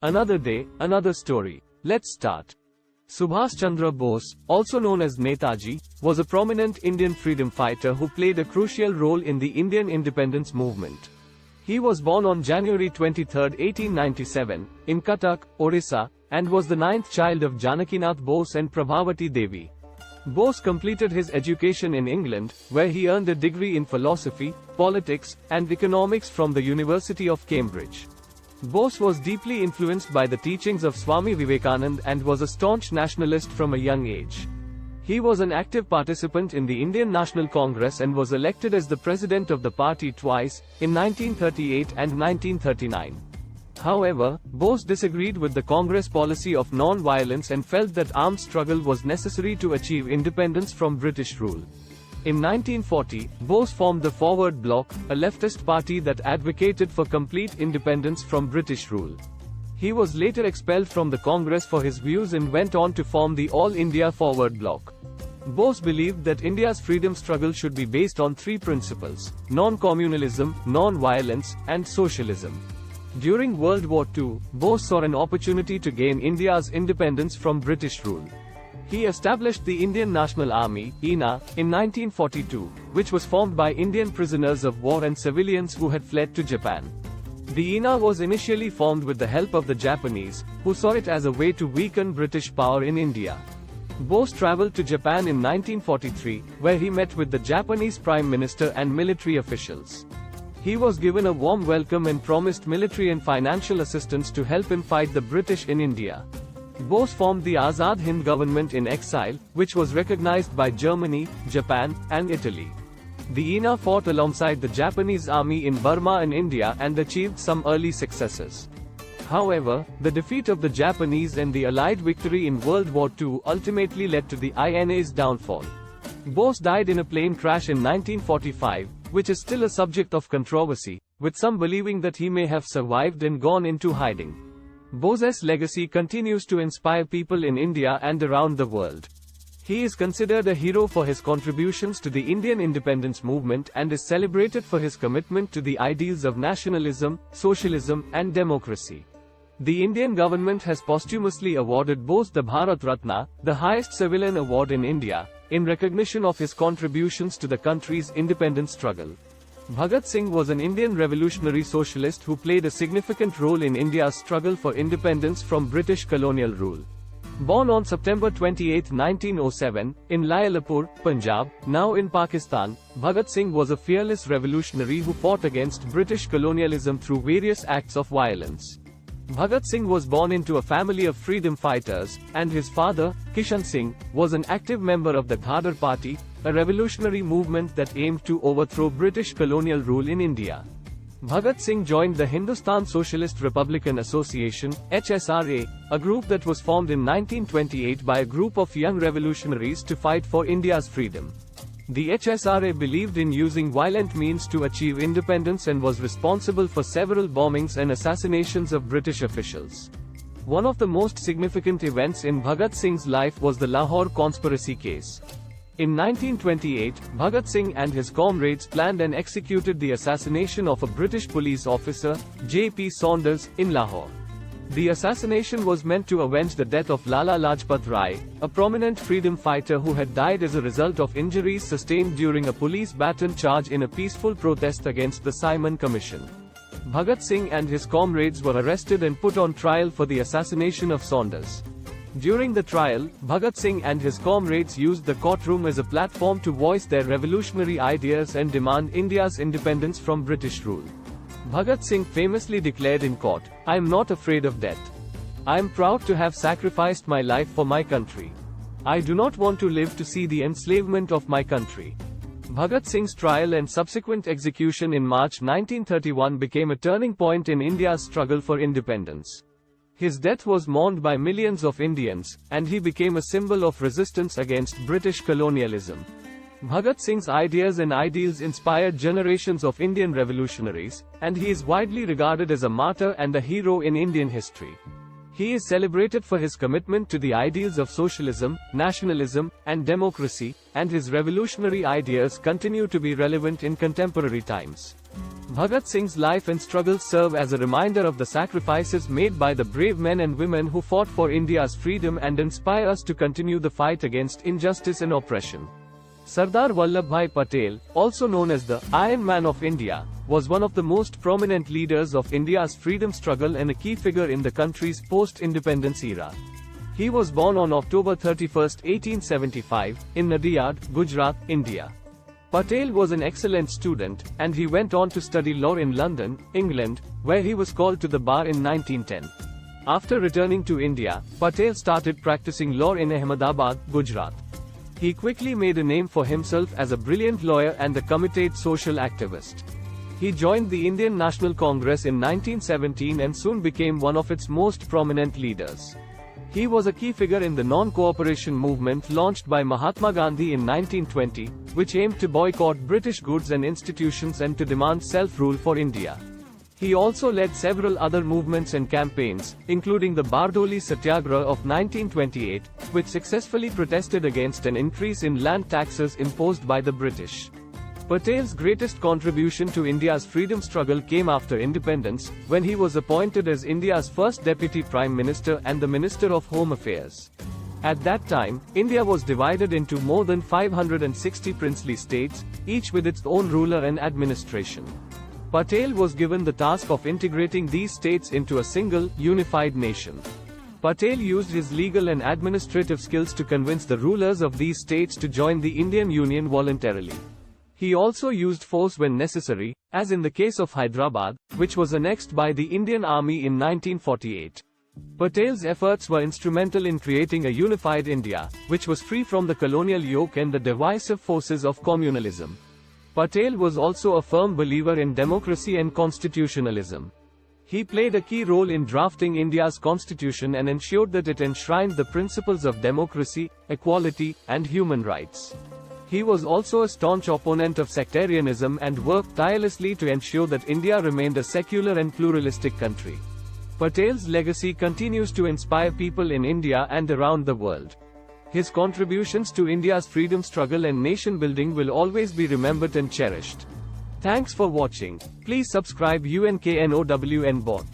Another day, another story. Let's start. Subhash Chandra Bose, also known as Netaji, was a prominent Indian freedom fighter who played a crucial role in the Indian independence movement. He was born on January 23, 1897, in Cuttack, Orissa, and was the ninth child of Janakinath Bose and Prabhavati Devi. Bose completed his education in England, where he earned a degree in philosophy, politics, and economics from the University of Cambridge. Bose was deeply influenced by the teachings of Swami Vivekananda and was a staunch nationalist from a young age. He was an active participant in the Indian National Congress and was elected as the president of the party twice, in 1938 and 1939. However, Bose disagreed with the Congress policy of non-violence and felt that armed struggle was necessary to achieve independence from British rule. In 1940, Bose formed the Forward Bloc, a leftist party that advocated for complete independence from British rule. He was later expelled from the Congress for his views and went on to form the All India Forward Bloc. Bose believed that India's freedom struggle should be based on three principles: non-communalism, non-violence, and socialism. During World War II, Bose saw an opportunity to gain India's independence from British rule. He established the Indian National Army, INA, in 1942, which was formed by Indian prisoners of war and civilians who had fled to Japan. The INA was initially formed with the help of the Japanese, who saw it as a way to weaken British power in India. Bose traveled to Japan in 1943, where he met with the Japanese Prime Minister and military officials. He was given a warm welcome and promised military and financial assistance to help him fight the British in India. Bose formed the Azad Hind government in exile, which was recognized by Germany, Japan, and Italy. The INA fought alongside the Japanese army in Burma and India and achieved some early successes. However, the defeat of the Japanese and the Allied victory in World War II ultimately led to the INA's downfall. Bose died in a plane crash in 1945, which is still a subject of controversy, with some believing that he may have survived and gone into hiding. Bose's legacy continues to inspire people in India and around the world. He is considered a hero for his contributions to the Indian independence movement and is celebrated for his commitment to the ideals of nationalism, socialism, and democracy. The Indian government has posthumously awarded Bose the Bharat Ratna, the highest civilian award in India, in recognition of his contributions to the country's independence struggle. Bhagat Singh was an Indian revolutionary socialist who played a significant role in India's struggle for independence from British colonial rule. Born on September 28, 1907, in Layalpur, Punjab, now in Pakistan, Bhagat Singh was a fearless revolutionary who fought against British colonialism through various acts of violence. Bhagat Singh was born into a family of freedom fighters, and his father, Kishan Singh, was an active member of the Ghadar Party, a revolutionary movement that aimed to overthrow British colonial rule in India. Bhagat Singh joined the Hindustan Socialist Republican Association, HSRA, a group that was formed in 1928 by a group of young revolutionaries to fight for India's freedom. The HSRA believed in using violent means to achieve independence and was responsible for several bombings and assassinations of British officials. One of the most significant events in Bhagat Singh's life was the Lahore conspiracy case. In 1928, Bhagat Singh and his comrades planned and executed the assassination of a British police officer, J.P. Saunders, in Lahore. The assassination was meant to avenge the death of Lala Lajpat Rai, a prominent freedom fighter who had died as a result of injuries sustained during a police baton charge in a peaceful protest against the Simon Commission. Bhagat Singh and his comrades were arrested and put on trial for the assassination of Saunders. During the trial, Bhagat Singh and his comrades used the courtroom as a platform to voice their revolutionary ideas and demand India's independence from British rule. Bhagat Singh famously declared in court, "I am not afraid of death. I am proud to have sacrificed my life for my country. I do not want to live to see the enslavement of my country." Bhagat Singh's trial and subsequent execution in March 1931 became a turning point in India's struggle for independence. His death was mourned by millions of Indians, and he became a symbol of resistance against British colonialism. Bhagat Singh's ideas and ideals inspired generations of Indian revolutionaries, and he is widely regarded as a martyr and a hero in Indian history. He is celebrated for his commitment to the ideals of socialism, nationalism, and democracy, and his revolutionary ideas continue to be relevant in contemporary times. Bhagat Singh's life and struggles serve as a reminder of the sacrifices made by the brave men and women who fought for India's freedom and inspire us to continue the fight against injustice and oppression. Sardar Vallabhbhai Patel, also known as the Iron Man of India, was one of the most prominent leaders of India's freedom struggle and a key figure in the country's post-independence era. He was born on October 31, 1875, in Nadiyad, Gujarat, India. Patel was an excellent student, and he went on to study law in London, England, where he was called to the bar in 1910. After returning to India, Patel started practicing law in Ahmedabad, Gujarat. He quickly made a name for himself as a brilliant lawyer and a committed social activist. He joined the Indian National Congress in 1917 and soon became one of its most prominent leaders. He was a key figure in the non-cooperation movement launched by Mahatma Gandhi in 1920, which aimed to boycott British goods and institutions and to demand self-rule for India. He also led several other movements and campaigns, including the Bardoli Satyagraha of 1928, which successfully protested against an increase in land taxes imposed by the British. Patel's greatest contribution to India's freedom struggle came after independence, when he was appointed as India's first Deputy Prime Minister and the Minister of Home Affairs. At that time, India was divided into more than 560 princely states, each with its own ruler and administration. Patel was given the task of integrating these states into a single, unified nation. Patel used his legal and administrative skills to convince the rulers of these states to join the Indian Union voluntarily. He also used force when necessary, as in the case of Hyderabad, which was annexed by the Indian Army in 1948. Patel's efforts were instrumental in creating a unified India, which was free from the colonial yoke and the divisive forces of communalism. Patel was also a firm believer in democracy and constitutionalism. He played a key role in drafting India's constitution and ensured that it enshrined the principles of democracy, equality, and human rights. He was also a staunch opponent of sectarianism and worked tirelessly to ensure that India remained a secular and pluralistic country. Patel's legacy continues to inspire people in India and around the world. His contributions to India's freedom struggle and nation building will always be remembered and cherished. Thanks for watching. Please subscribe UNKNOWN bot.